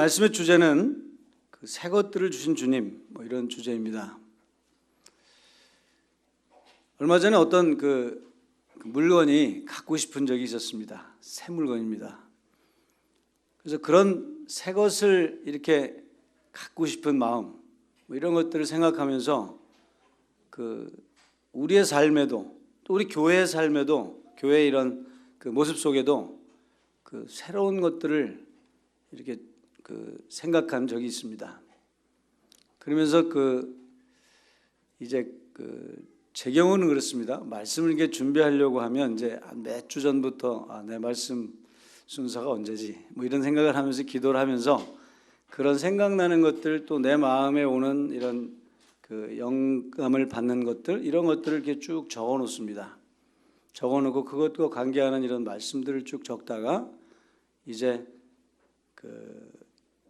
말씀의 주제는 그 새 것들을 주신 주님, 이런 주제입니다. 얼마 전에 어떤 그 물건이 갖고 싶은 적이 있었습니다. 새 물건입니다. 그래서 그런 새 것을 이렇게 갖고 싶은 마음, 이런 것들을 생각하면서 그 우리의 삶에도 또 우리 교회의 삶에도 교회의 이런 그 모습 속에도 그 새로운 것들을 이렇게 그 생각한 적이 있습니다. 그러면서 이제 제 경우는 그렇습니다. 말씀을 이렇게 준비하려고 하면 이제 몇 주 전부터 내 말씀 순서가 언제지? 이런 생각을 하면서 기도를 하면서 그런 생각나는 것들 또 내 마음에 오는 이런 그 영감을 받는 것들 이런 것들을 이렇게 쭉 적어 놓습니다. 적어 놓고 그것과 관계하는 이런 말씀들을 쭉 적다가 이제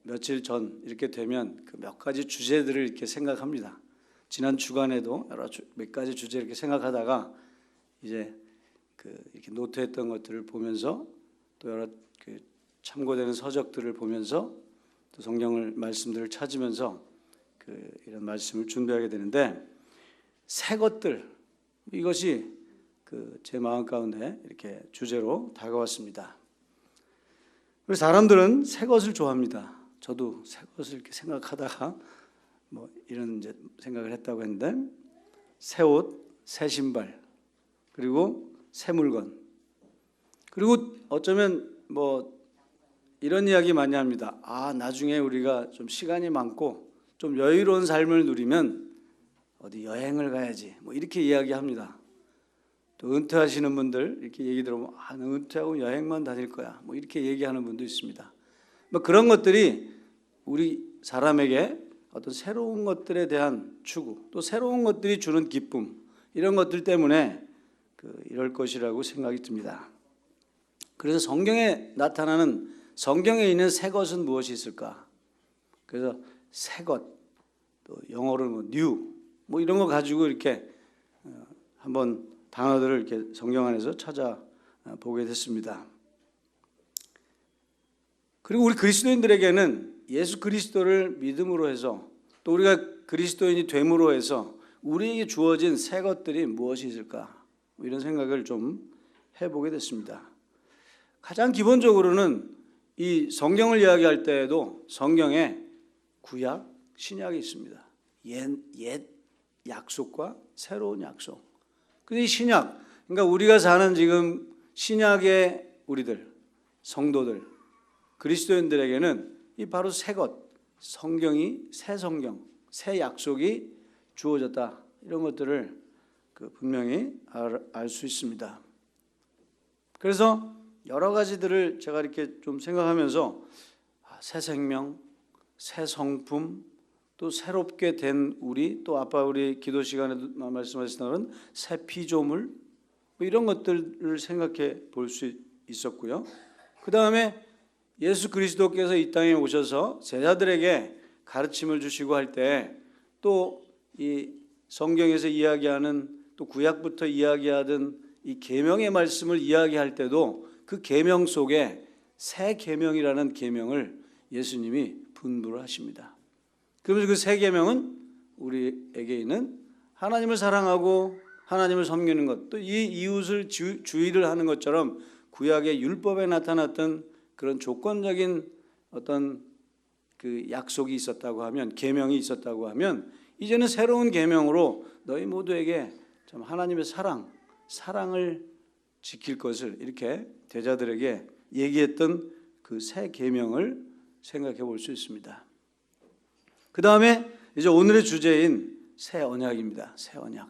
며칠 전 이렇게 되면 그 몇 가지 주제들을 이렇게 생각합니다. 지난 주간에도 몇 가지 주제 이렇게 생각하다가 이제 이렇게 노트했던 것들을 보면서 또 여러 참고되는 서적들을 보면서 또 성경을 말씀들을 찾으면서 이런 말씀을 준비하게 되는데 새 것들 이것이 제 마음 가운데 이렇게 주제로 다가왔습니다. 우리 사람들은 새 것을 좋아합니다. 저도 새 것을 이렇게 생각하다가 이런 이제 생각을 했다고 했는데 새 옷, 새 신발, 그리고 새 물건, 그리고 어쩌면 이런 이야기 많이 합니다. 나중에 우리가 좀 시간이 많고 좀 여유로운 삶을 누리면 어디 여행을 가야지. 이렇게 이야기합니다. 또 은퇴하시는 분들 이렇게 얘기 들어보면 은퇴하고 여행만 다닐 거야. 이렇게 얘기하는 분도 있습니다. 그런 것들이 우리 사람에게 어떤 새로운 것들에 대한 추구, 또 새로운 것들이 주는 기쁨 이런 것들 때문에 이럴 것이라고 생각이 듭니다. 그래서 성경에 나타나는 성경에 있는 새 것은 무엇이 있을까? 그래서 새 것, 또 영어로 new 이런 거 가지고 이렇게 한번 단어들을 이렇게 성경 안에서 찾아보게 됐습니다. 그리고 우리 그리스도인들에게는 예수 그리스도를 믿음으로 해서 또 우리가 그리스도인이 됨으로 해서 우리에게 주어진 새 것들이 무엇이 있을까? 이런 생각을 좀 해보게 됐습니다. 가장 기본적으로는 이 성경을 이야기할 때에도 성경에 구약, 신약이 있습니다. 옛 약속과 새로운 약속. 근데 이 신약, 그러니까 우리가 사는 지금 신약의 우리들, 성도들, 그리스도인들에게는 이 바로 새 것, 성경이 새 성경, 새 약속이 주어졌다. 이런 것들을 분명히 알 수 있습니다. 그래서 여러 가지들을 제가 이렇게 좀 생각하면서 새 생명, 새 성품, 또 새롭게 된 우리, 또 아빠 우리 기도 시간에도 말씀하셨던 새 피조물 이런 것들을 생각해 볼 수 있었고요. 그 다음에 예수 그리스도께서 이 땅에 오셔서 제자들에게 가르침을 주시고 할 때 또 이 성경에서 이야기하는 또 구약부터 이야기하던 이 계명의 말씀을 이야기할 때도 그 계명 속에 새 계명이라는 계명을 예수님이 분부를 하십니다. 그러면서 그 새 계명은 우리에게 있는 하나님을 사랑하고 하나님을 섬기는 것, 또 이 이웃을 주의를 하는 것처럼 구약의 율법에 나타났던 그런 조건적인 어떤 약속이 있었다고 하면, 계명이 있었다고 하면 이제는 새로운 계명으로 너희 모두에게 참 하나님의 사랑을 지킬 것을 이렇게 제자들에게 얘기했던 그 새 계명을 생각해 볼 수 있습니다. 그 다음에 이제 오늘의 주제인 새 언약입니다. 새 언약.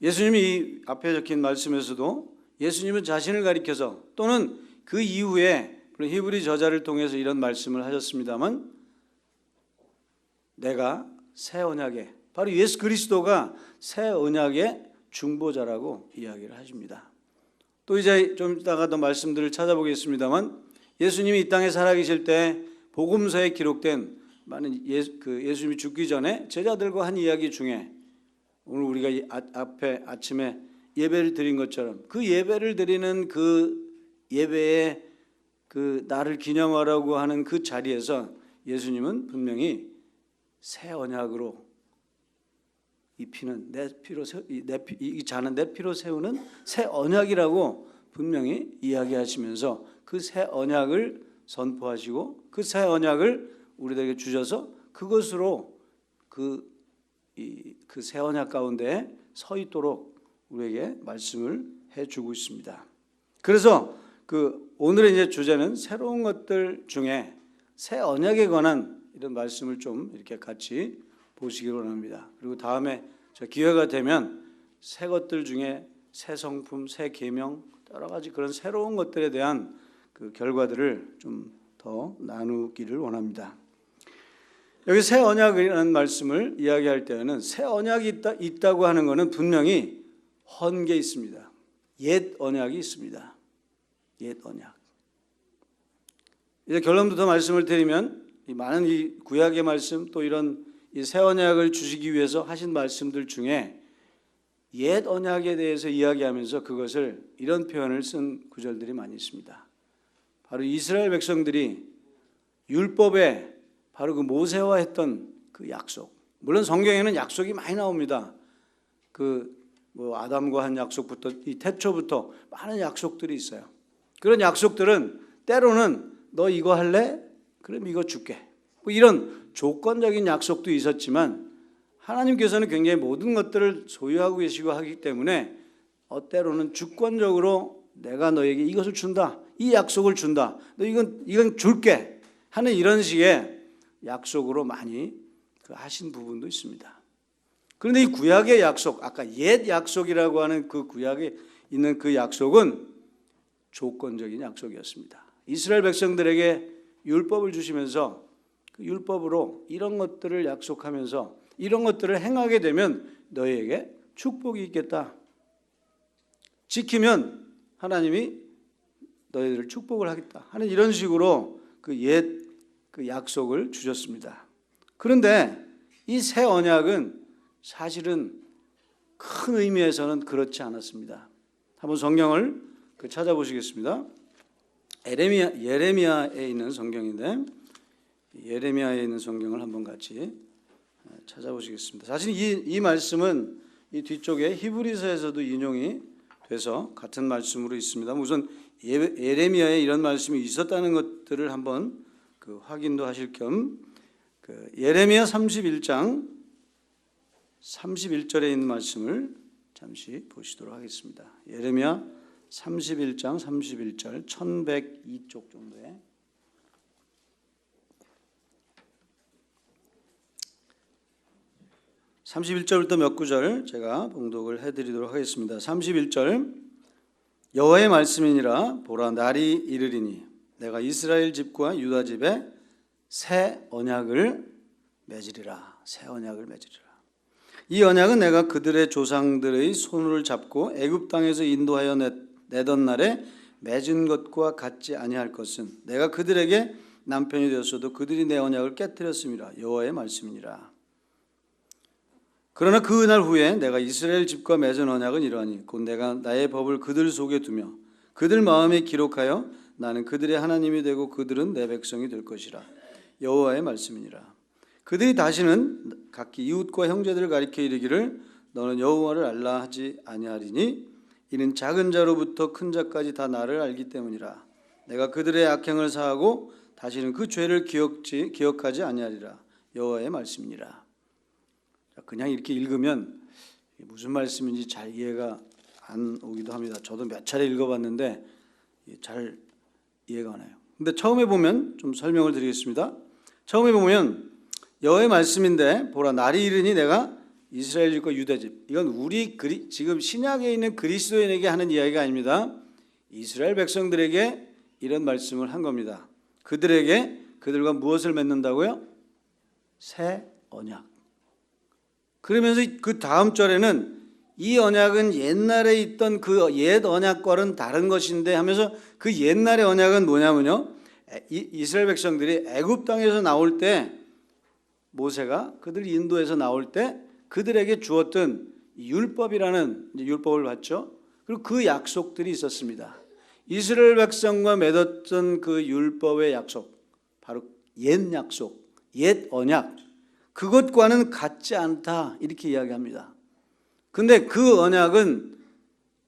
예수님이 이 앞에 적힌 말씀에서도 예수님은 자신을 가리켜서 또는 그 이후에 히브리 저자를 통해서 이런 말씀을 하셨습니다만 내가 새 언약의 바로 예수 그리스도가 새 언약의 중보자라고 이야기를 하십니다. 또 이제 좀 이따가 더 말씀들을 찾아보겠습니다만 예수님이 이 땅에 살아계실 때 복음서에 기록된 많은 예수님이 죽기 전에 제자들과 한 이야기 중에 오늘 우리가 앞에 아침에 예배를 드린 것처럼 그 예배를 드리는 그 예배의 그 나를 기념하라고 하는 그 자리에서 예수님은 분명히 새 언약으로 이 피는 내 피로 이 잔은 내 피로 세우는 새 언약이라고 분명히 이야기하시면서 그 새 언약을 선포하시고 그 새 언약을 우리들에게 주셔서 그것으로 그 새 언약 가운데 서 있도록 우리에게 말씀을 해주고 있습니다. 그래서 그 오늘의 이제 주제는 새로운 것들 중에 새 언약에 관한 이런 말씀을 좀 이렇게 같이 보시기를 원합니다. 그리고 다음에 기회가 되면 새 것들 중에 새 성품, 새 계명, 여러 가지 그런 새로운 것들에 대한 그 결과들을 좀 더 나누기를 원합니다. 여기 새 언약이라는 말씀을 이야기할 때에는 새 언약이 있다고 하는 것은 분명히 헌게 있습니다. 옛 언약이 있습니다. 옛 언약. 이제 결론부터 더 말씀을 드리면 이 많은 이 구약의 말씀 또 이런 이 새 언약을 주시기 위해서 하신 말씀들 중에 옛 언약에 대해서 이야기하면서 그것을 이런 표현을 쓴 구절들이 많이 있습니다. 바로 이스라엘 백성들이 율법에 바로 그 모세와 했던 그 약속. 물론 성경에는 약속이 많이 나옵니다. 뭐 아담과 한 약속부터 이 태초부터 많은 약속들이 있어요. 그런 약속들은 때로는 너 이거 할래? 그럼 이거 줄게. 뭐 이런 조건적인 약속도 있었지만 하나님께서는 굉장히 모든 것들을 소유하고 계시고 하기 때문에 때로는 주권적으로 내가 너에게 이것을 준다. 이 약속을 준다. 너 이건 줄게. 하는 이런 식의 약속으로 많이 하신 부분도 있습니다. 그런데 이 구약의 약속, 아까 옛 약속이라고 하는 그 구약에 있는 그 약속은 조건적인 약속이었습니다. 이스라엘 백성들에게 율법을 주시면서 그 율법으로 이런 것들을 약속하면서 이런 것들을 행하게 되면 너희에게 축복이 있겠다. 지키면 하나님이 너희들을 축복을 하겠다 하는 이런 식으로 그 옛 그 약속을 주셨습니다. 그런데 이 새 언약은 사실은 큰 의미에서는 그렇지 않았습니다. 한번 성경을 찾아보시겠습니다. 예레미야에 있는 성경인데 예레미야에 있는 성경을 한번 같이 찾아보시겠습니다. 사실 이 말씀은 이 뒤쪽에 히브리서에서도 인용이 돼서 같은 말씀으로 있습니다. 우선 예레미야에 이런 말씀이 있었다는 것들을 한번 확인도 하실 겸 예레미야 31장 31절에 있는 말씀을 잠시 보시도록 하겠습니다. 예레미야 31장 31절 1102쪽 정도에 31절부터 몇 구절 제가 봉독을 해드리도록 하겠습니다. 31절 여호와의 말씀이니라 보라 날이 이르리니 내가 이스라엘 집과 유다 집에 새 언약을 맺으리라. 새 언약을 맺으리라. 이 언약은 내가 그들의 조상들의 손을 잡고 애굽 땅에서 인도하여 내던 날에 맺은 것과 같지 아니할 것은 내가 그들에게 남편이 되었어도 그들이 내 언약을 깨뜨렸음이라. 여호와의 말씀이니라. 그러나 그 날 후에 내가 이스라엘 집과 맺은 언약은 이러하니 곧 내가 나의 법을 그들 속에 두며 그들 마음에 기록하여 나는 그들의 하나님이 되고 그들은 내 백성이 될 것이라. 여호와의 말씀이니라. 그들이 다시는 각기 이웃과 형제들을 가리켜 이르기를 너는 여호와를 알라 하지 아니하리니 이는 작은 자로부터 큰 자까지 다 나를 알기 때문이라. 내가 그들의 악행을 사하고 다시는 그 죄를 기억하지 아니하리라. 여호와의 말씀이니라. 그냥 이렇게 읽으면 무슨 말씀인지 잘 이해가 안 오기도 합니다. 저도 몇 차례 읽어봤는데 잘 이해가 안 와요. 근데 처음에 보면 좀 설명을 드리겠습니다. 처음에 보면 여호와의 말씀인데 보라 날이 이르니 내가 이스라엘 집과 유다 집, 이건 우리 지금 신약에 있는 그리스도인에게 하는 이야기가 아닙니다. 이스라엘 백성들에게 이런 말씀을 한 겁니다. 그들과 무엇을 맺는다고요? 새 언약. 그러면서 그 다음 절에는 이 언약은 옛날에 있던 그 옛 언약과는 다른 것인데 하면서 그 옛날의 언약은 뭐냐면요, 이스라엘 백성들이 애굽 땅에서 나올 때 모세가 그들 인도에서 나올 때 그들에게 주었던 율법이라는 율법을 받죠. 그리고 그 약속들이 있었습니다. 이스라엘 백성과 맺었던 그 율법의 약속, 바로 옛 약속, 옛 언약, 그것과는 같지 않다 이렇게 이야기합니다. 근데 그 언약은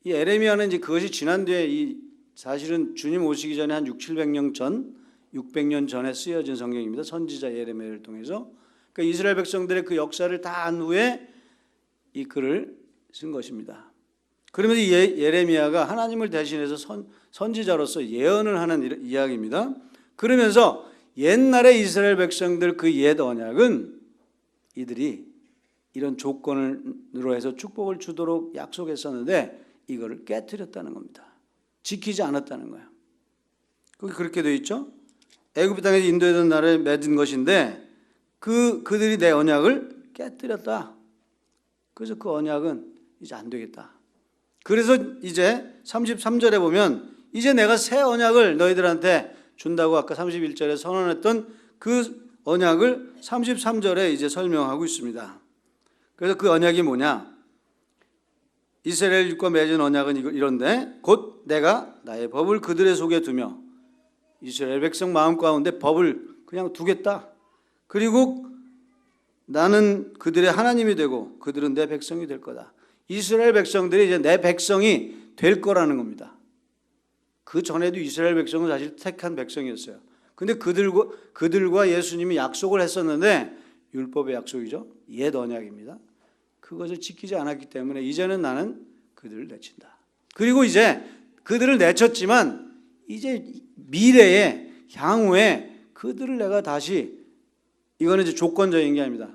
이 에레미야는 이제 그것이 지난 뒤에 사실은 주님 오시기 전에 한 600년 전, 600년 전에 쓰여진 성경입니다. 선지자 예레미야를 통해서. 그러니까 이스라엘 백성들의 그 역사를 다 한 후에 이 글을 쓴 것입니다. 그러면서 예레미야가 하나님을 대신해서 선지자로서 예언을 하는 이야기입니다. 그러면서 옛날에 이스라엘 백성들 그 옛 언약은 이들이 이런 조건으로 해서 축복을 주도록 약속했었는데 이거를 깨뜨렸다는 겁니다. 지키지 않았다는 거예요. 거기 그렇게 되어 있죠. 애굽 땅에서 인도하던 나라에 맺은 것인데 그들이 내 언약을 깨뜨렸다. 그래서 그 언약은 이제 안 되겠다. 그래서 이제 33절에 보면 이제 내가 새 언약을 너희들한테 준다고 아까 31절에 선언했던 그 언약을 33절에 이제 설명하고 있습니다. 그래서 그 언약이 뭐냐? 이스라엘과 맺은 언약은 이런데 곧 내가 나의 법을 그들의 속에 두며 이스라엘 백성 마음 가운데 법을 그냥 두겠다. 그리고 나는 그들의 하나님이 되고 그들은 내 백성이 될 거다. 이스라엘 백성들이 이제 내 백성이 될 거라는 겁니다. 그 전에도 이스라엘 백성은 사실 택한 백성이었어요. 근데 그들과 예수님이 약속을 했었는데 율법의 약속이죠. 옛 언약입니다. 그것을 지키지 않았기 때문에 이제는 나는 그들을 내친다. 그리고 이제 그들을 내쳤지만 이제 미래에 향후에 그들을 내가 다시, 이거는 이제 조건적인 게 아닙니다.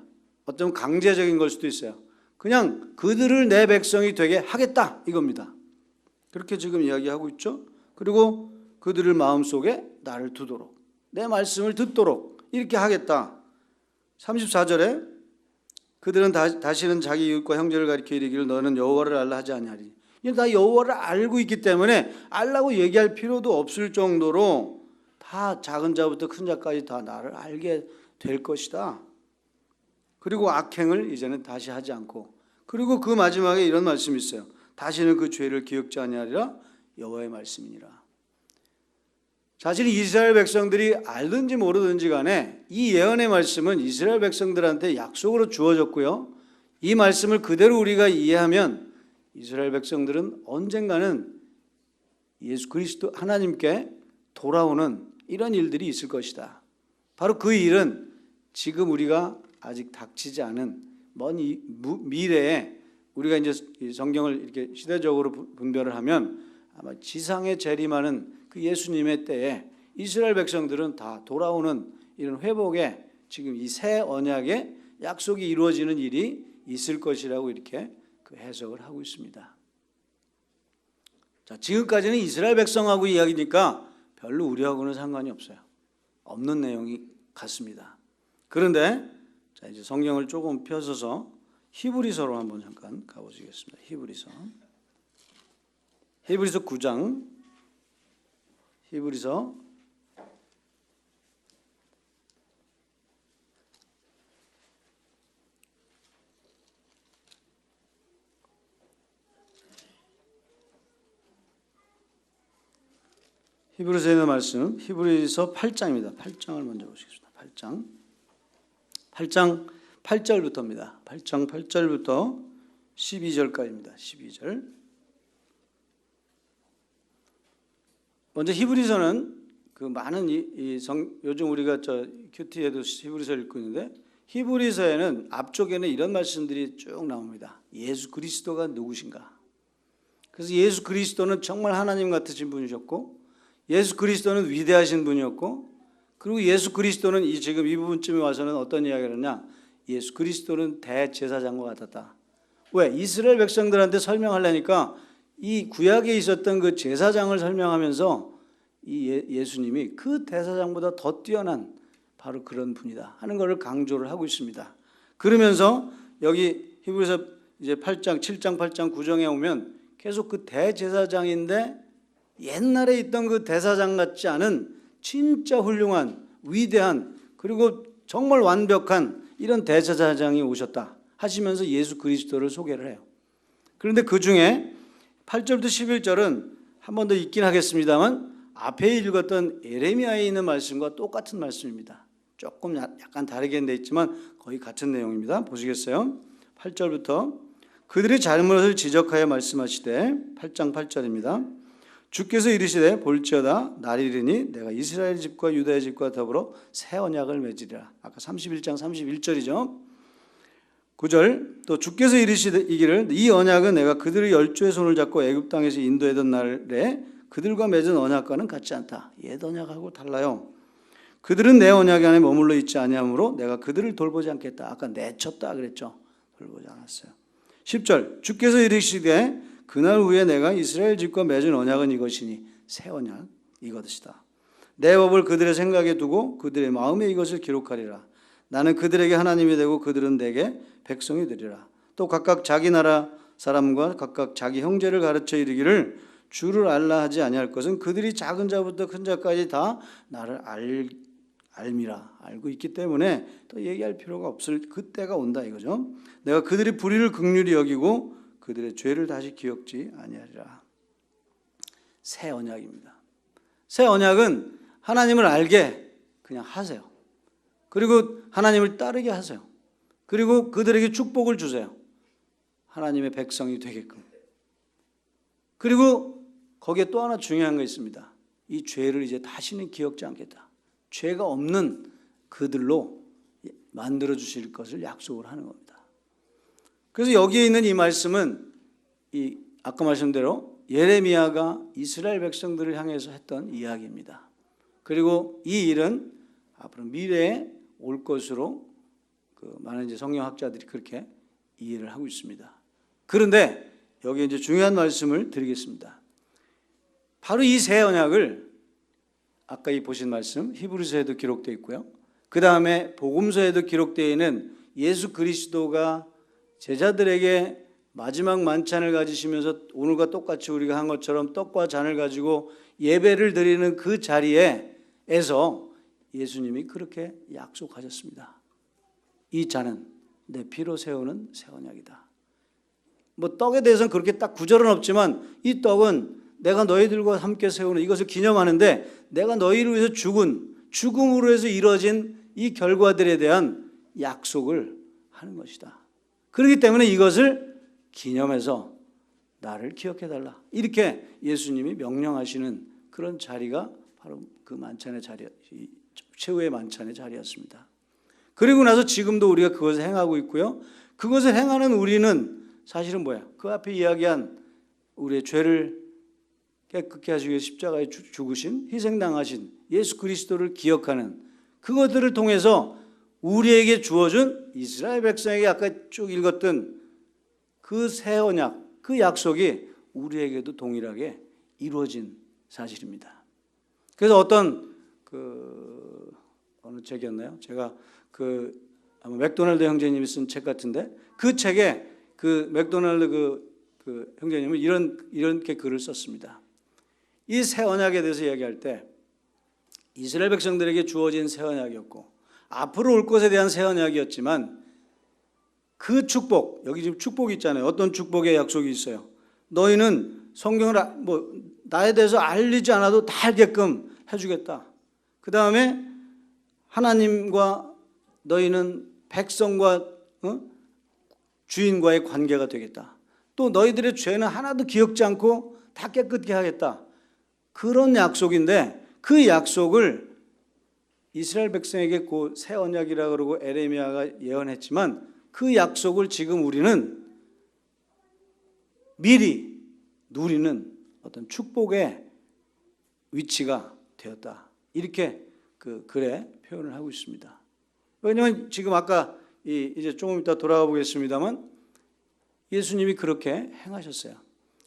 어떤 강제적인 걸 수도 있어요. 그냥 그들을 내 백성이 되게 하겠다 이겁니다. 그렇게 지금 이야기하고 있죠. 그리고 그들을 마음속에 나를 두도록, 내 말씀을 듣도록 이렇게 하겠다. 34절에 그들은 다시는 자기 이웃과 형제를 가리켜 이르기를 너는 여호와를 알라 하지 아니하리니. 이건 다 여호와를 알고 있기 때문에 알라고 얘기할 필요도 없을 정도로 다 작은 자부터 큰 자까지 다 나를 알게 될 것이다. 그리고 악행을 이제는 다시 하지 않고, 그리고 그 마지막에 이런 말씀이 있어요. 다시는 그 죄를 기억지 아니하리라 여호와의 말씀이니라. 사실 이스라엘 백성들이 알든지 모르든지 간에 이 예언의 말씀은 이스라엘 백성들한테 약속으로 주어졌고요. 이 말씀을 그대로 우리가 이해하면 이스라엘 백성들은 언젠가는 예수 그리스도 하나님께 돌아오는 이런 일들이 있을 것이다. 바로 그 일은 지금 우리가 아직 닥치지 않은 먼 미래에 우리가 이제 성경을 이렇게 시대적으로 분별을 하면 아마 지상에 재림하는 그 예수님의 때에 이스라엘 백성들은 다 돌아오는 이런 회복에 지금 이 새 언약의 약속이 이루어지는 일이 있을 것이라고 이렇게 그 해석을 하고 있습니다. 자, 지금까지는 이스라엘 백성하고 이야기니까 별로 우리하고는 상관이 없어요. 없는 내용이 같습니다. 그런데 자, 이제 성경을 조금 펴서서 히브리서로 한번 잠깐 가보시겠습니다. 히브리서 9장. 히브리서 10절에 있는 말씀, 히브리서 8장입니다. 8장을 먼저 보시겠습니다. 8장 8절부터입니다. 8장 8절부터 12절까지입니다. 12절. 먼저 히브리서는 그 많은 요즘 우리가 큐티에도 히브리서를 읽고 있는데 히브리서에는 앞쪽에는 이런 말씀들이 쭉 나옵니다. 예수 그리스도가 누구신가? 그래서 예수 그리스도는 정말 하나님 같으신 분이셨고, 예수 그리스도는 위대하신 분이었고, 그리고 예수 그리스도는 지금 이 부분쯤에 와서는 어떤 이야기를 하냐? 예수 그리스도는 대제사장과 같았다. 왜? 이스라엘 백성들한테 설명하려니까 이 구약에 있었던 그 제사장을 설명하면서 이 예수님이 그 대사장보다 더 뛰어난 바로 그런 분이다 하는 것을 강조를 하고 있습니다. 그러면서 여기 히브리서 이제 8장, 7장, 8장, 9장에 오면 계속 그 대제사장인데 옛날에 있던 그 대사장 같지 않은 진짜 훌륭한, 위대한, 그리고 정말 완벽한 이런 대제사장이 오셨다 하시면서 예수 그리스도를 소개를 해요. 그런데 그 중에 8절부터 11절은 한 번 더 읽긴 하겠습니다만 앞에 읽었던 예레미야에 있는 말씀과 똑같은 말씀입니다. 조금 약간 다르게 돼 있지만 거의 같은 내용입니다. 보시겠어요? 8절부터 그들의 잘못을 지적하여 말씀하시되 8장 8절입니다. 주께서 이르시되 볼지어다 날이 이르니 내가 이스라엘 집과 유다의 집과 더불어 새 언약을 맺으리라. 아까 31장 31절이죠. 9절 또 주께서 이르시기를 이 언약은 내가 그들의 열조의 손을 잡고 애굽 땅에서 인도하던 날에 그들과 맺은 언약과는 같지 않다. 옛 언약하고 달라요. 그들은 내 언약 안에 머물러 있지 아니하므로 내가 그들을 돌보지 않겠다. 아까 내쳤다 그랬죠. 돌보지 않았어요. 10절 주께서 이르시되 그날 후에 내가 이스라엘 집과 맺은 언약은 이것이니 새 언약 이것이다. 내 법을 그들의 생각에 두고 그들의 마음에 이것을 기록하리라. 나는 그들에게 하나님이 되고 그들은 내게 백성이 되리라. 또 각각 자기 나라 사람과 각각 자기 형제를 가르쳐 이르기를 주를 알라 하지 아니할 것은 그들이 작은 자부터 큰 자까지 다 나를 알미라. 알고 있기 때문에 또 얘기할 필요가 없을 그때가 온다 이거죠. 내가 그들의 불의를 긍휼히 여기고 그들의 죄를 다시 기억지 아니하리라. 새 언약입니다. 새 언약은 하나님을 알게 그냥 하세요. 그리고 하나님을 따르게 하세요. 그리고 그들에게 축복을 주세요. 하나님의 백성이 되게끔. 그리고 거기에 또 하나 중요한 거 있습니다. 이 죄를 이제 다시는 기억지 않겠다. 죄가 없는 그들로 만들어 주실 것을 약속을 하는 겁니다. 그래서 여기에 있는 이 말씀은 이 아까 말씀대로 예레미야가 이스라엘 백성들을 향해서 했던 이야기입니다. 그리고 이 일은 앞으로 미래에 올 것으로 많은 이제 성경학자들이 그렇게 이해를 하고 있습니다. 그런데 여기 이제 중요한 말씀을 드리겠습니다. 바로 이 새 언약을 아까 이 보신 말씀 히브리서에도 기록되어 있고요. 그 다음에 복음서에도 기록되어 있는 예수 그리스도가 제자들에게 마지막 만찬을 가지시면서 오늘과 똑같이 우리가 한 것처럼 떡과 잔을 가지고 예배를 드리는 그 자리에서 예수님이 그렇게 약속하셨습니다. 이 잔은 내 피로 세우는 새 언약이다. 뭐 떡에 대해서는 그렇게 딱 구절은 없지만 이 떡은 내가 너희들과 함께 세우는 이것을 기념하는데 내가 너희를 위해서 죽음으로 해서 이루어진 이 결과들에 대한 약속을 하는 것이다. 그렇기 때문에 이것을 기념해서 나를 기억해달라. 이렇게 예수님이 명령하시는 그런 자리가 바로 그 만찬의 자리, 최후의 만찬의 자리였습니다. 그리고 나서 지금도 우리가 그것을 행하고 있고요. 그것을 행하는 우리는 사실은 뭐야? 그 앞에 이야기한 우리의 죄를 깨끗게 하시기 위해 십자가에 죽으신 희생당하신 예수 그리스도를 기억하는 그것들을 통해서 우리에게 주어준 이스라엘 백성에게 아까 쭉 읽었던 그 새 언약, 그 약속이 우리에게도 동일하게 이루어진 사실입니다. 그래서 어떤 어느 책이었나요? 제가 아마 맥도날드 형제님이 쓴 책 같은데 그 책에 그 맥도날드 그 형제님은 이렇게 글을 썼습니다. 이 새 언약에 대해서 이야기할 때 이스라엘 백성들에게 주어진 새 언약이었고 앞으로 올 것에 대한 새 언약이었지만 그 축복, 여기 지금 축복이 있잖아요. 어떤 축복의 약속이 있어요. 너희는 성경을 나에 대해서 알리지 않아도 다 알게끔 해주겠다. 그 다음에 하나님과 너희는 백성과 주인과의 관계가 되겠다. 또 너희들의 죄는 하나도 기억지 않고 다 깨끗게 하겠다. 그런 약속인데 그 약속을 이스라엘 백성에게 그 새 언약이라고 그러고 에레미야가 예언했지만 그 약속을 지금 우리는 미리 누리는 어떤 축복의 위치가 되었다. 이렇게 그 글에 표현을 하고 있습니다. 왜냐하면 지금 아까 이제 조금 이따 돌아가 보겠습니다만 예수님이 그렇게 행하셨어요.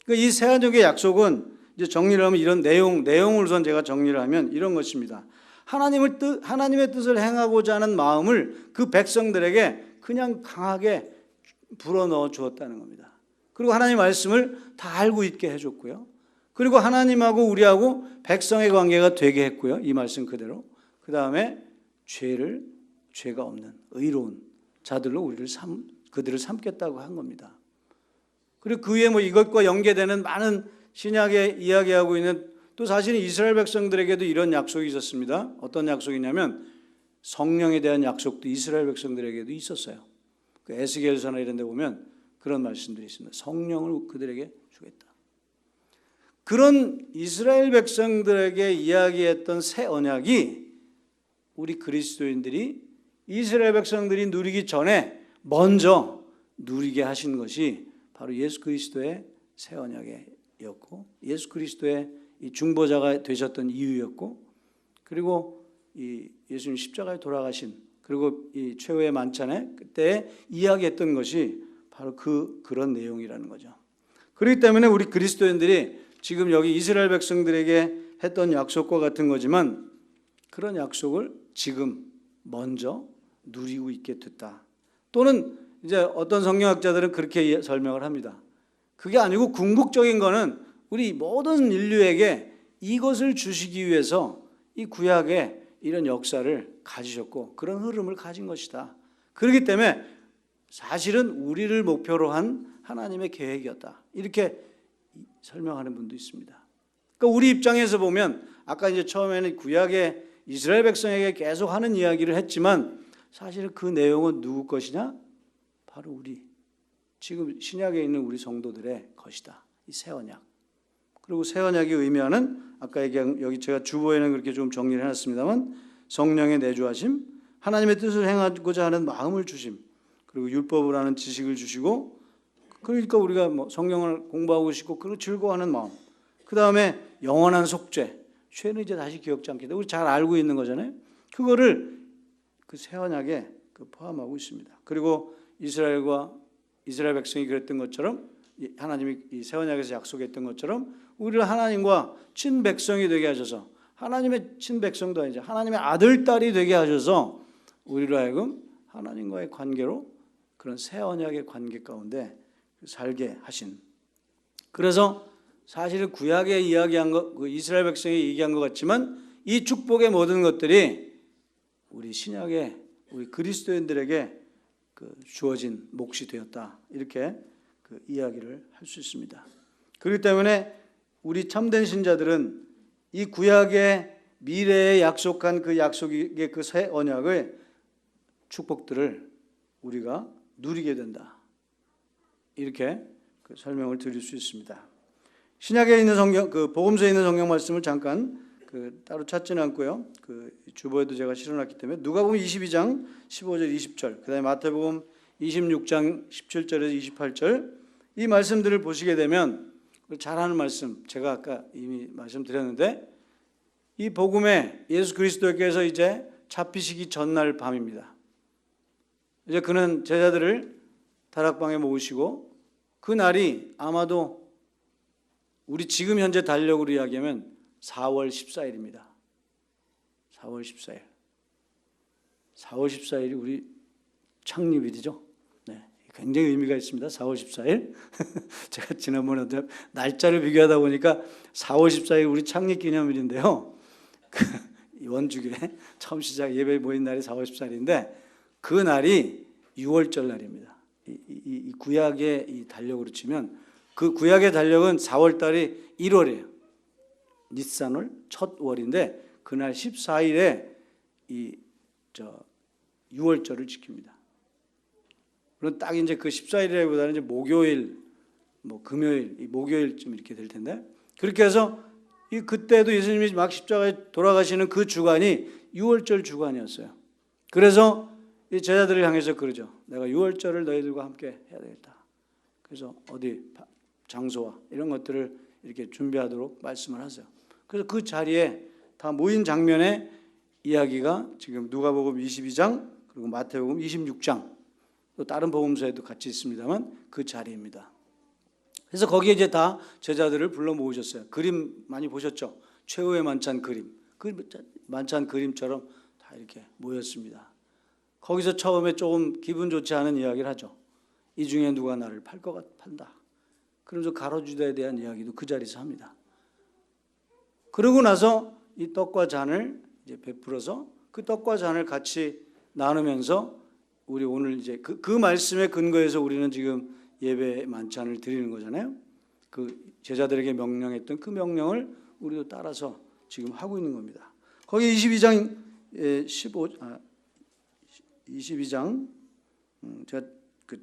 그러니까 이 새 언약의 약속은 이제 정리를 하면 이런 내용을 우선 제가 정리를 하면 이런 것입니다. 하나님의 뜻을 행하고자 하는 마음을 그 백성들에게 그냥 강하게 불어넣어 주었다는 겁니다. 그리고 하나님 말씀을 다 알고 있게 해줬고요. 그리고 하나님하고 우리하고 백성의 관계가 되게 했고요. 이 말씀 그대로. 그 다음에 죄가 없는 의로운 자들로 그들을 삼겠다고 한 겁니다. 그리고 그 위에 이것과 연계되는 많은 신약에 이야기하고 있는 또 사실은 이스라엘 백성들에게도 이런 약속이 있었습니다. 어떤 약속이냐면 성령에 대한 약속도 이스라엘 백성들에게도 있었어요. 그 에스겔서나 이런 데 보면 그런 말씀들이 있습니다. 성령을 그들에게 주겠다. 그런 이스라엘 백성들에게 이야기했던 새 언약이 우리 그리스도인들이 이스라엘 백성들이 누리기 전에 먼저 누리게 하신 것이 바로 예수 그리스도의 새 언약이었고 예수 그리스도의 이 중보자가 되셨던 이유였고 그리고 이 예수님 십자가에 돌아가신 그리고 이 최후의 만찬에 그때 이야기했던 것이 바로 그런 내용이라는 거죠. 그렇기 때문에 우리 그리스도인들이 지금 여기 이스라엘 백성들에게 했던 약속과 같은 거지만 그런 약속을 지금 먼저 누리고 있게 됐다. 또는 이제 어떤 성경학자들은 그렇게 설명을 합니다. 그게 아니고 궁극적인 거는 우리 모든 인류에게 이것을 주시기 위해서 이 구약의 이런 역사를 가지셨고 그런 흐름을 가진 것이다. 그렇기 때문에 사실은 우리를 목표로 한 하나님의 계획이었다. 이렇게 설명하는 분도 있습니다. 그러니까 우리 입장에서 보면 아까 이제 처음에는 구약의 이스라엘 백성에게 계속 하는 이야기를 했지만 사실은 그 내용은 누구 것이냐? 바로 우리 지금 신약에 있는 우리 성도들의 것이다. 이 새 언약. 그리고 새 언약이 의미하는 아까 얘기한 여기 제가 주보에는 그렇게 좀 정리를 해놨습니다만 성령의 내주하심, 하나님의 뜻을 행하고자 하는 마음을 주심, 그리고 율법을 하는 지식을 주시고 그러니까 우리가 뭐 성경을 공부하고 싶고 그리고 즐거워하는 마음. 그 다음에 영원한 속죄. 죄는 이제 다시 기억지 않겠다. 우리 잘 알고 있는 거잖아요. 그거를 그 새 언약에 포함하고 있습니다. 그리고 이스라엘 백성이 그랬던 것처럼 하나님이 이 새 언약에서 약속했던 것처럼 우리를 하나님과 친백성이 되게 하셔서 하나님의 친백성도 아니죠. 하나님의 아들, 딸이 되게 하셔서 우리로 하여금 하나님과의 관계로 그런 새 언약의 관계 가운데 살게 하신. 그래서 사실은 구약에 이야기한 것, 그 이스라엘 백성이 얘기한 것 같지만 이 축복의 모든 것들이 우리 신약의 우리 그리스도인들에게 주어진 몫이 되었다. 이렇게 이야기를 할 수 있습니다. 그렇기 때문에 우리 참된 신자들은 이 구약의 미래에 약속한 그 약속의 그 새 언약의 축복들을 우리가 누리게 된다. 이렇게 설명을 드릴 수 있습니다. 신약에 있는 성경, 복음서에 있는 성경 말씀을 잠깐 따로 찾지는 않고요. 주보에도 제가 실어놨기 때문에 누가복음 22장 15절 20절, 그다음에 마태복음 26장 17절에서 28절 이 말씀들을 보시게 되면 잘하는 말씀 제가 아까 이미 말씀드렸는데 이 복음에 예수 그리스도께서 이제 잡히시기 전날 밤입니다. 이제 그는 제자들을 다락방에 모으시고 그 날이 아마도 우리 지금 현재 달력으로 이야기하면 4월 14일입니다. 4월 14일. 4월 14일이 우리 창립일이죠. 네, 굉장히 의미가 있습니다. 4월 14일. 제가 지난번에 날짜를 비교하다 보니까 4월 14일 우리 창립 기념일인데요. 원주교회 처음 시작 예배 모인 날이 4월 14일인데 그 날이 6월절 날입니다. 이 구약의 이 달력으로 치면 그 구약의 달력은 4월 달이 1월이에요. 니산월 첫 월인데 그날 14일에 이 6월절을 지킵니다. 그럼 딱 이제 그 14일보다는 이제 목요일, 뭐 금요일, 이 목요일쯤 이렇게 될 텐데 그렇게 해서 그때도 예수님이 막 십자가에 돌아가시는 그 주간이 6월절 주간이었어요. 그래서 이 제자들을 향해서 그러죠. 내가 6월절을 너희들과 함께 해야 되겠다. 그래서 어디 장소와 이런 것들을 이렇게 준비하도록 말씀을 하세요. 그래서 그 자리에 다 모인 장면의 이야기가 지금 누가복음 22장 그리고 마태복음 26장 또 다른 복음서에도 같이 있습니다만 그 자리입니다. 그래서 거기에 이제 다 제자들을 불러 모으셨어요. 그림 많이 보셨죠? 최후의 만찬 그림. 그 만찬 그림처럼 다 이렇게 모였습니다. 거기서 처음에 조금 기분 좋지 않은 이야기를 하죠. 이 중에 누가 나를 판다. 그러면서 가롯유다에 대한 이야기도 그 자리에서 합니다. 그러고 나서 이 떡과 잔을 이제 베풀어서 그 떡과 잔을 같이 나누면서 우리 오늘 이제 그 말씀에 근거해서 우리는 지금 예배 만찬을 드리는 거잖아요. 그 제자들에게 명령했던 그 명령을 우리도 따라서 지금 하고 있는 겁니다. 거기 22장 22장 제가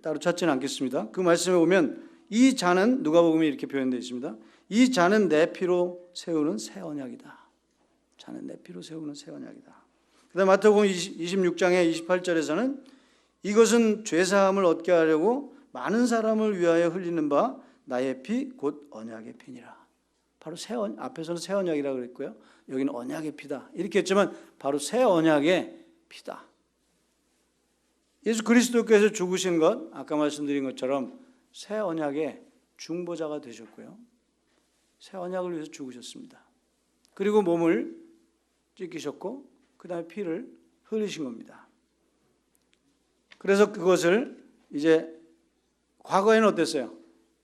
따로 찾지는 않겠습니다. 그 말씀에 보면 이 잔은 누가복음에 이렇게 표현되어 있습니다. 이 잔은 내 피로 세우는 새 언약이다. 잔은 내 피로 세우는 새 언약이다. 그다음 마태복음 26장의 28절에서는 이것은 죄 사함을 얻게 하려고 많은 사람을 위하여 흘리는 바 나의 피 곧 언약의 피니라. 바로 새 앞에서는 새 언약이라고 그랬고요. 여기는 언약의 피다. 이렇게 했지만 바로 새 언약의 피다. 예수 그리스도께서 죽으신 것, 아까 말씀드린 것처럼 새 언약의 중보자가 되셨고요. 새 언약을 위해서 죽으셨습니다. 그리고 몸을 찢기셨고 그 다음에 피를 흘리신 겁니다. 그래서 그것을 이제 과거에는 어땠어요?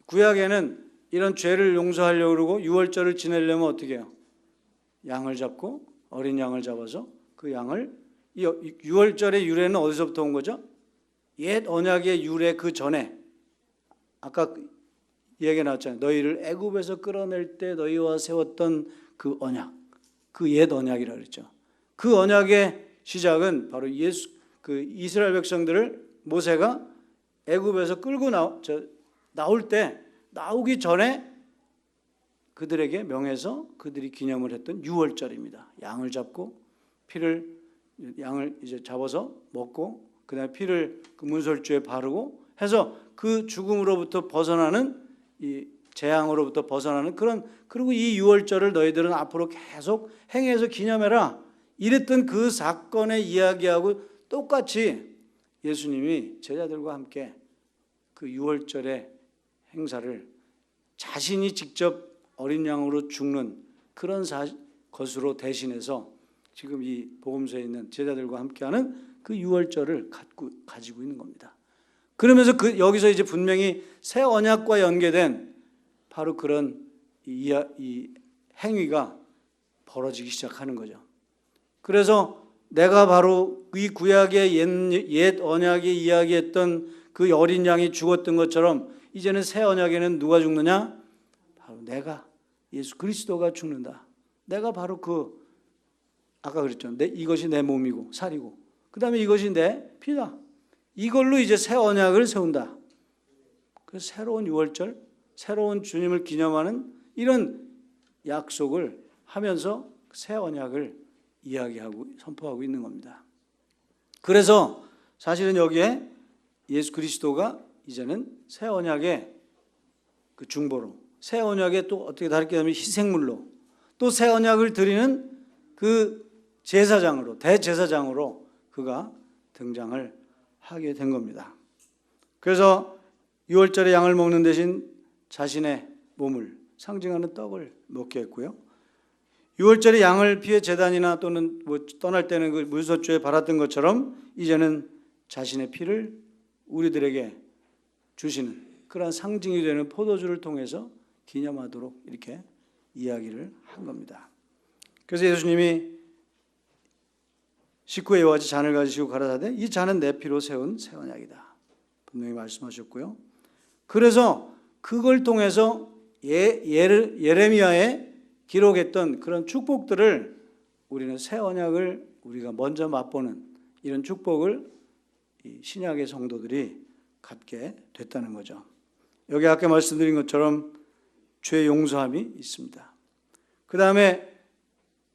구약에는 이런 죄를 용서하려고 그러고 유월절을 지내려면 어떻게 해요? 양을 잡고 어린 양을 잡아서 그 양을, 이 유월절의 유래는 어디서부터 온 거죠? 옛 언약의 유래 그 전에 아까 얘기가 나왔잖아요. 너희를 애굽에서 끌어낼 때 너희와 세웠던 그 언약, 그 옛 언약이라고 그랬죠. 그 언약의 시작은 바로 그 이스라엘 백성들을 모세가 애굽에서 끌고 나올 때, 나오기 전에 그들에게 명해서 그들이 기념을 했던 유월절입니다. 양을 잡고 양을 이제 잡아서 먹고 그다음에 피를 그 문설주에 바르고 해서 그 죽음으로부터 벗어나는 이 재앙으로부터 벗어나는 그리고 이 유월절을 너희들은 앞으로 계속 행해서 기념해라. 이랬던 그 사건의 이야기하고 똑같이 예수님이 제자들과 함께 그 유월절의 행사를 자신이 직접 어린 양으로 죽는 그런 것으로 대신해서 지금 이 복음서에 있는 제자들과 함께하는 그 유월절을 가지고 있는 겁니다. 그러면서 여기서 이제 분명히 새 언약과 연계된 바로 그런 이 행위가 벌어지기 시작하는 거죠. 그래서 내가 바로 이 구약의 옛 언약이 이야기했던 그 어린 양이 죽었던 것처럼 이제는 새 언약에는 누가 죽느냐? 바로 내가, 예수 그리스도가 죽는다. 내가 바로 아까 그랬죠. 이것이 내 몸이고 살이고 그 다음에 이것이 내 피다. 이걸로 이제 새 언약을 세운다. 그래서 새로운 유월절, 새로운 주님을 기념하는 이런 약속을 하면서 새 언약을 이야기하고 선포하고 있는 겁니다. 그래서 사실은 여기에 예수 그리스도가 이제는 새 언약의 그 중보로, 새 언약의 또 어떻게 다르게 하면 희생물로, 또 새 언약을 드리는 그 제사장으로, 대제사장으로 그가 등장을 하게 된 겁니다. 그래서 유월절에 양을 먹는 대신 자신의 몸을 상징하는 떡을 먹게 했고요. 유월절에 양을 피해 제단이나 또는 떠날 때는 그 문서주에 발았던 것처럼 이제는 자신의 피를 우리들에게 주시는 그러한 상징이 되는 포도주를 통해서 기념하도록 이렇게 이야기를 한 겁니다. 그래서 예수님이 식구의 이와 같이 잔을 가지시고 가라사대 이 잔은 내 피로 세운 새 언약이다. 분명히 말씀하셨고요. 그래서 그걸 통해서 예레미야에 기록했던 그런 축복들을 우리는 새 언약을 우리가 먼저 맛보는 이런 축복을 신약의 성도들이 갖게 됐다는 거죠. 여기 아까 말씀드린 것처럼 죄 용서함이 있습니다. 그 다음에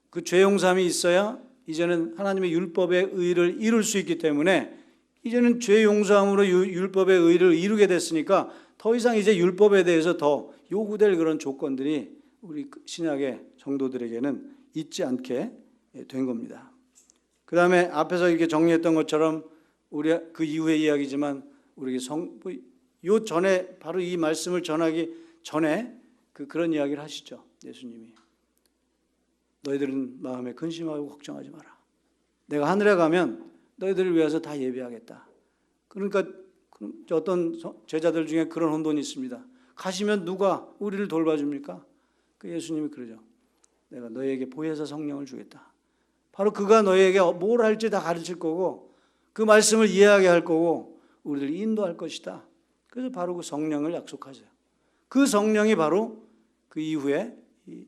그 죄 용서함이 있어야 이제는 하나님의 율법의 의를 이룰 수 있기 때문에 이제는 죄 용서함으로 율법의 의를 이루게 됐으니까 더 이상 이제 율법에 대해서 더 요구될 그런 조건들이 우리 신약의 성도들에게는 있지 않게 된 겁니다. 그 다음에 앞에서 이렇게 정리했던 것처럼 우리 그 이후의 이야기지만 우리 요 전에 바로 이 말씀을 전하기 전에 그런 이야기를 하시죠. 예수님이 너희들은 마음에 근심하고 걱정하지 마라. 내가 하늘에 가면 너희들을 위해서 다 예비하겠다. 그러니까 어떤 제자들 중에 그런 혼돈이 있습니다. 가시면 누가 우리를 돌봐줍니까? 그 예수님이 그러죠. 내가 너희에게 보혜사 성령을 주겠다. 바로 그가 너희에게 뭘 할지 다 가르칠 거고 그 말씀을 이해하게 할 거고 우리를 인도할 것이다. 그래서 바로 그 성령을 약속하세요. 그 성령이 바로 그 이후에 이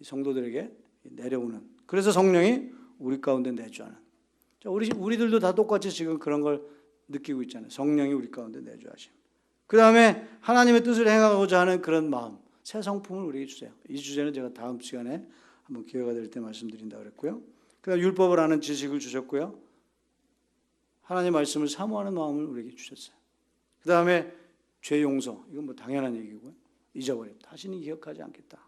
성도들에게 내려오는, 그래서 성령이 우리 가운데 내주하는. 우리들도 다 똑같이 지금 그런 걸 느끼고 있잖아요. 성령이 우리 가운데 내주하심. 그 다음에 하나님의 뜻을 행하고자 하는 그런 마음, 새 성품을 우리에게 주세요. 이 주제는 제가 다음 시간에 한번 기회가 될 때 말씀드린다 그랬고요. 그 다음에 율법을 아는 지식을 주셨고요. 하나님 말씀을 사모하는 마음을 우리에게 주셨어요. 그 다음에 죄 용서, 이건 뭐 당연한 얘기고요. 잊어버림, 다시는 기억하지 않겠다.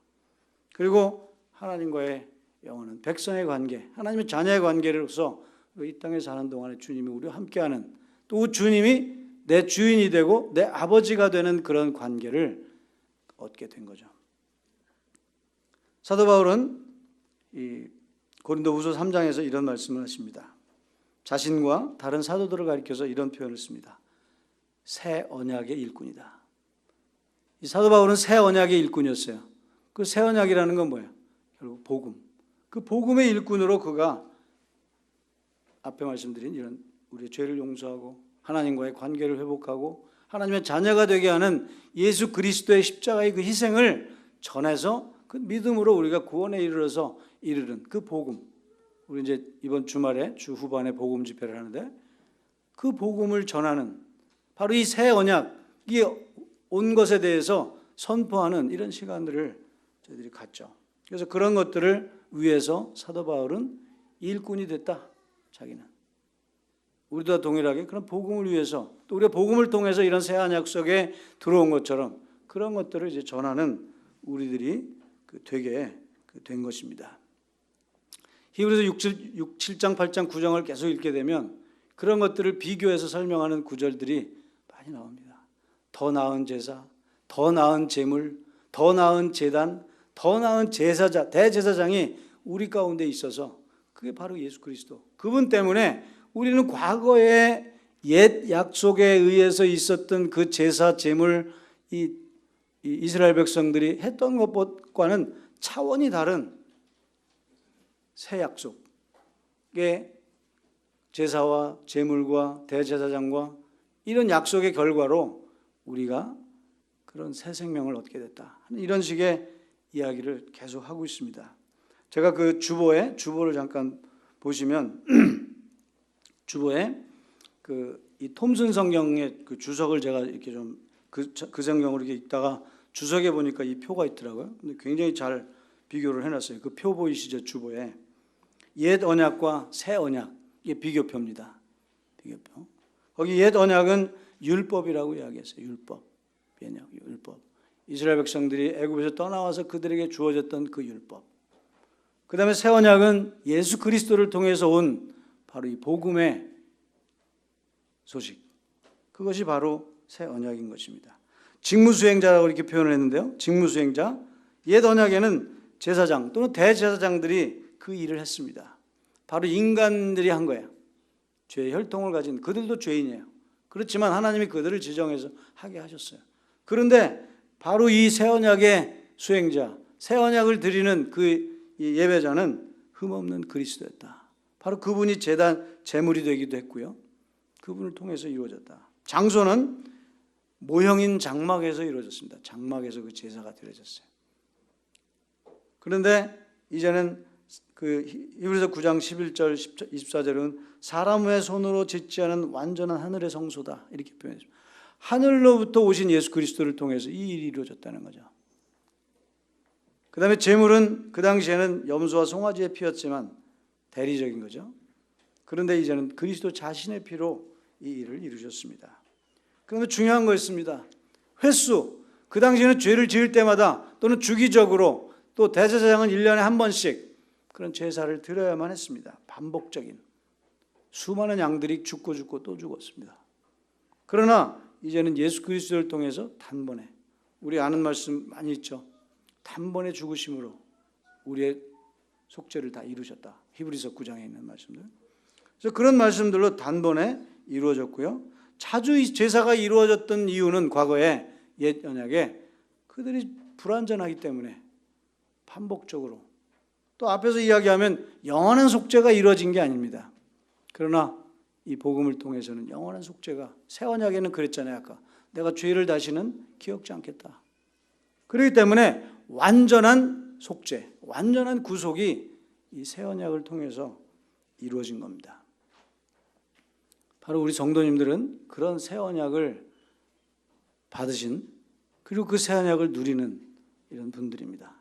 그리고 하나님과의 영원한 백성의 관계, 하나님의 자녀의 관계로서 이 땅에 사는 동안에 주님이 우리와 함께하는, 또 주님이 내 주인이 되고 내 아버지가 되는 그런 관계를 얻게 된 거죠. 사도 바울은 이 고린도후서 3장에서 이런 말씀을 하십니다. 자신과 다른 사도들을 가리켜서 이런 표현을 씁니다. 새 언약의 일꾼이다. 이 사도 바울은 새 언약의 일꾼이었어요. 그 새 언약이라는 건 뭐예요? 결국 복음. 그 복음의 일꾼으로 그가 앞에 말씀드린 이런 우리의 죄를 용서하고 하나님과의 관계를 회복하고 하나님의 자녀가 되게 하는 예수 그리스도의 십자가의 그 희생을 전해서 그 믿음으로 우리가 구원에 이르러서 이르는 그 복음. 우리 이제 이번 주말에 주 후반에 복음 집회를 하는데 그 복음을 전하는 바로 이 새 언약이 온 것에 대해서 선포하는 이런 시간들을 저희들이 갖죠. 그래서 그런 것들을 위해서 사도 바울은 일꾼이 됐다. 자기는. 우리도 다 동일하게 그런 복음을 위해서, 또 우리가 복음을 통해서 이런 새 언약 속에 들어온 것처럼 그런 것들을 이제 전하는 우리들이 되게 된 것입니다. 히브리서 7장, 8장, 9장을 계속 읽게 되면 그런 것들을 비교해서 설명하는 구절들이 많이 나옵니다. 더 나은 제사, 더 나은 제물, 더 나은 제단, 더 나은 제사자, 대제사장이 우리 가운데 있어서 그게 바로 예수 그리스도. 그분 때문에 우리는 과거의 옛 약속에 의해서 있었던 그 제사, 제물, 이 이스라엘 백성들이 했던 것과는 차원이 다른 새 약속의 제사와 제물과 대제사장과 이런 약속의 결과로 우리가 그런 새 생명을 얻게 됐다. 이런 식의 이야기를 계속 하고 있습니다. 제가 그 주보를 잠깐 보시면 주보에 이 톰슨 성경의 그 주석을 제가 이렇게 좀 그 성경으로 이렇게 읽다가 주석에 보니까 이 표가 있더라고요. 근데 굉장히 잘 비교를 해놨어요. 그 표 보이시죠? 주보에 옛 언약과 새 언약, 이게 비교표입니다. 비교표. 거기 옛 언약은 율법이라고 이야기했어요. 율법. 이스라엘 백성들이 애굽에서 떠나와서 그들에게 주어졌던 그 율법. 그 다음에 새 언약은 예수 그리스도를 통해서 온 바로 이 복음의 소식. 그것이 바로 새 언약인 것입니다. 직무수행자라고 이렇게 표현을 했는데요. 직무수행자. 옛 언약에는 제사장 또는 대제사장들이 그 일을 했습니다. 바로 인간들이 한 거예요. 죄의 혈통을 가진 그들도 죄인이에요. 그렇지만 하나님이 그들을 지정해서 하게 하셨어요. 그런데 바로 이 새 언약의 수행자, 새 언약을 드리는 그 이 예배자는 흠없는 그리스도였다. 바로 그분이 제물이 되기도 했고요. 그분을 통해서 이루어졌다. 장소는 모형인 장막에서 이루어졌습니다. 장막에서 그 제사가 드려졌어요. 그런데 이제는 그 히브리서 9장 11절 24절은 사람의 손으로 짓지 않은 완전한 하늘의 성소다. 이렇게 표현했습니다. 하늘로부터 오신 예수 그리스도를 통해서 이 일이 이루어졌다는 거죠. 그 다음에 제물은 그 당시에는 염소와 송아지의 피였지만 대리적인 거죠. 그런데 이제는 그리스도 자신의 피로 이 일을 이루셨습니다. 그런데 중요한 거였습니다. 횟수. 그 당시에는 죄를 지을 때마다 또는 주기적으로 또 대제사장은 1년에 한 번씩 그런 제사를 드려야만 했습니다. 반복적인. 수많은 양들이 죽고 또 죽었습니다. 그러나 이제는 예수 그리스도를 통해서 단번에, 우리 아는 말씀 많이 있죠. 단번에 죽으심으로 우리의 속죄를 다 이루셨다. 히브리서 9장에 있는 말씀들. 그래서 그런 말씀들로 단번에 이루어졌고요. 자주 이 제사가 이루어졌던 이유는 과거에 옛 언약에 그들이 불완전하기 때문에 반복적으로, 또 앞에서 이야기하면 영원한 속죄가 이루어진 게 아닙니다. 그러나 이 복음을 통해서는 영원한 속죄가, 새 언약에는 그랬잖아요. 아까 내가 죄를 다시는 기억지 않겠다. 그렇기 때문에 완전한 속죄, 완전한 구속이 이 새 언약을 통해서 이루어진 겁니다. 바로 우리 성도님들은 그런 새 언약을 받으신, 그리고 그 새 언약을 누리는 이런 분들입니다.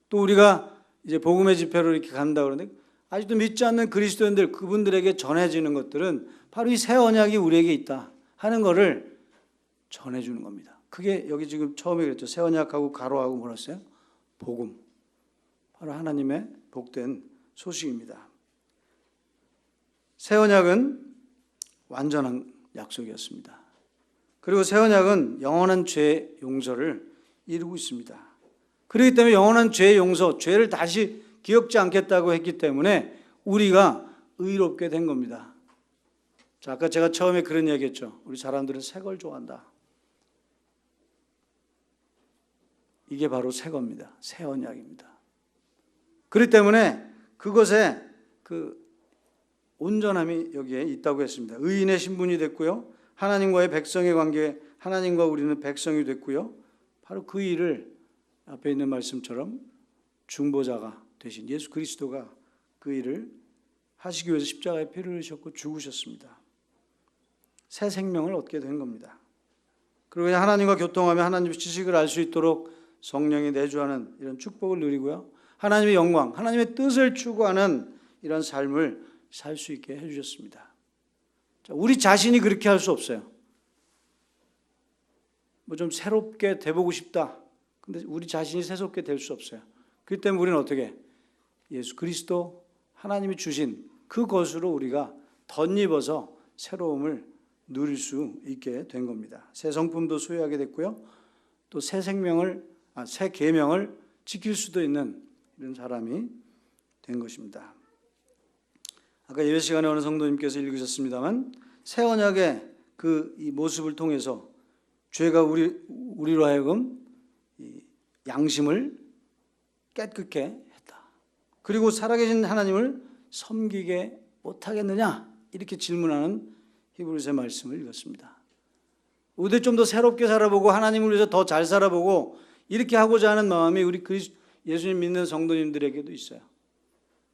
또 우리가 이제 복음의 집회로 이렇게 간다 그러는데 아직도 믿지 않는 그리스도인들, 그분들에게 전해지는 것들은 바로 이 새 언약이 우리에게 있다 하는 것을 전해주는 겁니다. 그게 여기 지금 처음에 그랬죠. 새 언약하고 가로하고 뭐라 했어요? 복음. 바로 하나님의 복된 소식입니다. 새 언약은 완전한 약속이었습니다. 그리고 새 언약은 영원한 죄 용서를 이루고 있습니다. 그렇기 때문에 영원한 죄 용서, 죄를 다시 기억지 않겠다고 했기 때문에 우리가 의롭게 된 겁니다. 자, 아까 제가 처음에 그런 얘기했죠. 우리 사람들은 새 걸 좋아한다. 이게 바로 새 겁니다. 새 언약입니다. 그렇기 때문에 그것에 그 온전함이 여기에 있다고 했습니다. 의인의 신분이 됐고요. 하나님과의 백성의 관계, 하나님과 우리는 백성이 됐고요. 바로 그 일을 앞에 있는 말씀처럼 중보자가 되신 예수 그리스도가 그 일을 하시기 위해서 십자가에 피를 흘리셨고 죽으셨습니다. 새 생명을 얻게 된 겁니다. 그리고 그냥 하나님과 교통하며 하나님의 지식을 알 수 있도록 성령이 내주하는 이런 축복을 누리고요. 하나님의 영광, 하나님의 뜻을 추구하는 이런 삶을 살 수 있게 해주셨습니다. 자, 우리 자신이 그렇게 할 수 없어요. 뭐 좀 새롭게 돼보고 싶다. 근데 우리 자신이 새롭게 될 수 없어요. 그렇기 때문에 우리는 어떻게? 예수 그리스도 하나님이 주신 그것으로 우리가 덧입어서 새로움을 누릴 수 있게 된 겁니다. 새 성품도 소유하게 됐고요. 또 새 새 계명을 지킬 수도 있는 이런 사람이 된 것입니다. 아까 예배 시간에 어느 성도님께서 읽으셨습니다만 새 언약의 이 모습을 통해서 죄가 우리로 하여금 이 양심을 깨끗게 했다. 그리고 살아계신 하나님을 섬기게 못하겠느냐? 이렇게 질문하는 히브리서의 말씀을 읽었습니다. 우리 좀 더 새롭게 살아보고 하나님을 위해서 더 잘 살아보고 이렇게 하고자 하는 마음이 우리 예수님 믿는 성도님들에게도 있어요.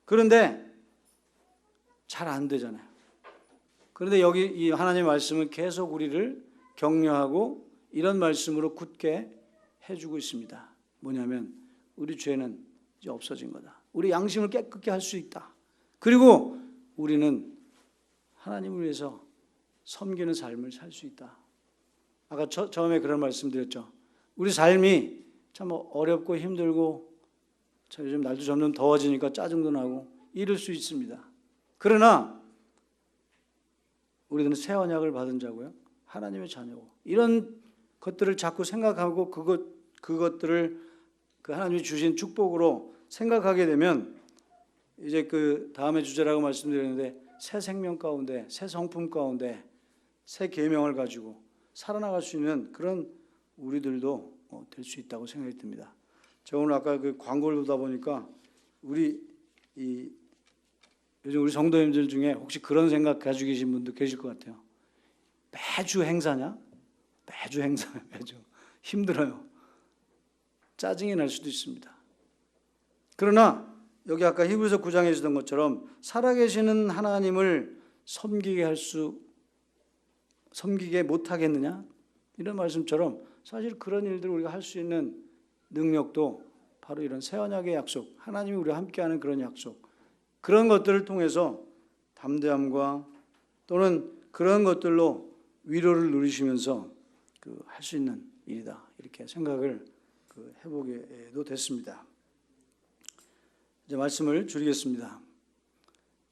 그런데 잘 안 되잖아요. 그런데 여기 이 하나님의 말씀은 계속 우리를 격려하고 이런 말씀으로 굳게 해주고 있습니다. 뭐냐면 우리 죄는 이제 없어진 거다. 우리 양심을 깨끗게 할 수 있다. 그리고 우리는 하나님을 위해서 섬기는 삶을 살 수 있다. 아까 처음에 그런 말씀 드렸죠. 우리 삶이 참 어렵고 힘들고 요즘 날도 점점 더워지니까 짜증도 나고 이럴 수 있습니다. 그러나 우리는 새 언약을 받은 자고요. 하나님의 자녀고 이런 것들을 자꾸 생각하고 그것들을 그 하나님이 주신 축복으로 생각하게 되면 이제 그 다음의 주제라고 말씀드렸는데 새 생명 가운데 새 성품 가운데 새 계명을 가지고 살아나갈 수 있는 그런 우리들도 될 수 있다고 생각이 듭니다. 제가 오늘 아까 그 광고를 보다 보니까 요즘 우리 성도님들 중에 혹시 그런 생각 가지고 계신 분도 계실 것 같아요. 매주 행사냐? 매주 힘들어요. 짜증이 날 수도 있습니다. 그러나 여기 아까 히브리서 9장에 있었던 것처럼 살아계시는 하나님을 섬기게 못하겠느냐? 이런 말씀처럼 사실 그런 일들을 우리가 할 수 있는 능력도 바로 이런 새 언약의 약속, 하나님이 우리와 함께하는 그런 약속, 그런 것들을 통해서 담대함과 또는 그런 것들로 위로를 누리시면서 할 수 있는 일이다. 이렇게 생각을 해보게도 됐습니다. 이제 말씀을 줄이겠습니다.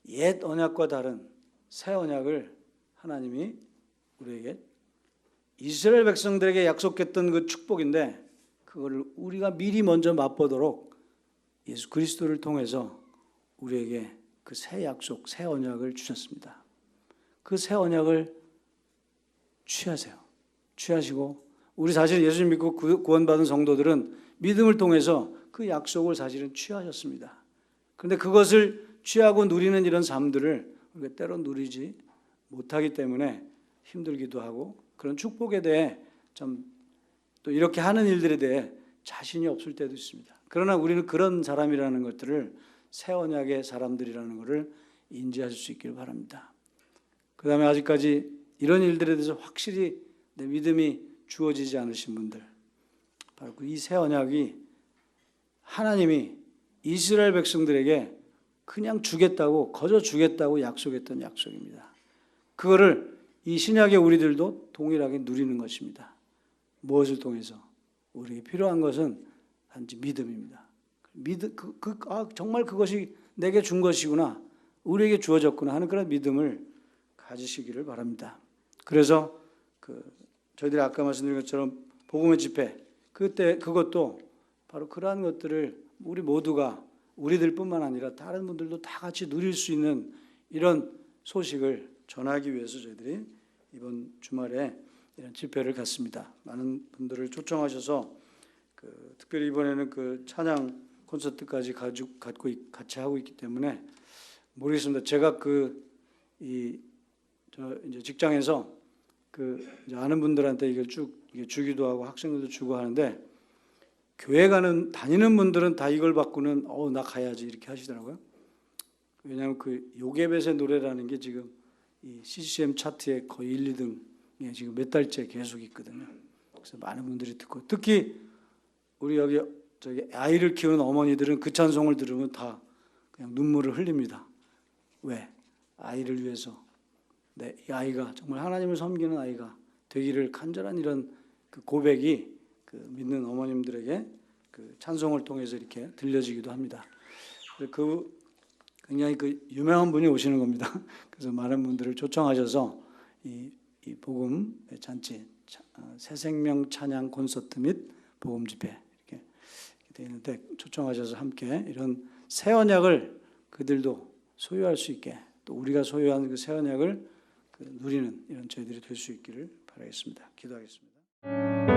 옛 언약과 다른 새 언약을 하나님이 우리에게 이스라엘 백성들에게 약속했던 그 축복인데 그거를 우리가 미리 먼저 맛보도록 예수 그리스도를 통해서 우리에게 그 새 약속, 새 언약을 주셨습니다. 그 새 언약을 취하세요. 취하시고 우리 사실 예수님 믿고 구원받은 성도들은 믿음을 통해서 그 약속을 사실은 취하셨습니다. 그런데 그것을 취하고 누리는 이런 삶들을 우리가 때로 누리지 못하기 때문에 힘들기도 하고 그런 축복에 대해 좀 또 이렇게 하는 일들에 대해 자신이 없을 때도 있습니다. 그러나 우리는 그런 사람이라는 것들을 새 언약의 사람들이라는 것을 인지하실 수 있기를 바랍니다. 그 다음에 아직까지 이런 일들에 대해서 확실히 내 믿음이 주어지지 않으신 분들, 바로 이 새 언약이 하나님이 이스라엘 백성들에게 그냥 주겠다고, 거저 주겠다고 약속했던 약속입니다. 그거를 이 신약의 우리들도 동일하게 누리는 것입니다. 무엇을 통해서? 우리에게 필요한 것은 단지 믿음입니다. 정말 그것이 내게 준 것이구나, 우리에게 주어졌구나 하는 그런 믿음을 가지시기를 바랍니다. 그래서 저희들이 아까 말씀드린 것처럼 복음의 집회, 그것도 바로 그러한 것들을 우리 모두가, 우리들뿐만 아니라 다른 분들도 다 같이 누릴 수 있는 이런 소식을 전하기 위해서 저희들이 이번 주말에 이런 집회를 갖습니다. 많은 분들을 초청하셔서 특별히 이번에는 그 찬양 콘서트까지 같이 하고 있기 때문에 모르겠습니다. 제가 이제 직장에서 이제 아는 분들한테 이걸 주기도 하고 학생들도 주고 하는데, 교회 다니는 분들은 다 이걸 받고는 나 가야지 이렇게 하시더라고요. 왜냐하면 요게벳의 노래라는 게 지금 이 CCM 차트에 거의 1, 2등에 지금 몇 달째 계속 있거든요. 그래서 많은 분들이 듣고, 특히 우리 저기 아이를 키우는 어머니들은 그 찬송을 들으면 다 그냥 눈물을 흘립니다. 왜? 아이를 위해서, 이 아이가 정말 하나님을 섬기는 아이가 되기를 간절한 이런 고백이 믿는 어머님들에게 찬송을 통해서 이렇게 들려지기도 합니다. 굉장히 유명한 분이 오시는 겁니다. 그래서 많은 분들을 초청하셔서 이 복음 잔치, 새 생명 찬양 콘서트 및 복음 집회 이렇게 되어 있는데, 초청하셔서 함께 이런 새 언약을 그들도 소유할 수 있게, 또 우리가 소유하는 그 새 언약을 누리는 이런 저희들이 될 수 있기를 바라겠습니다. 기도하겠습니다.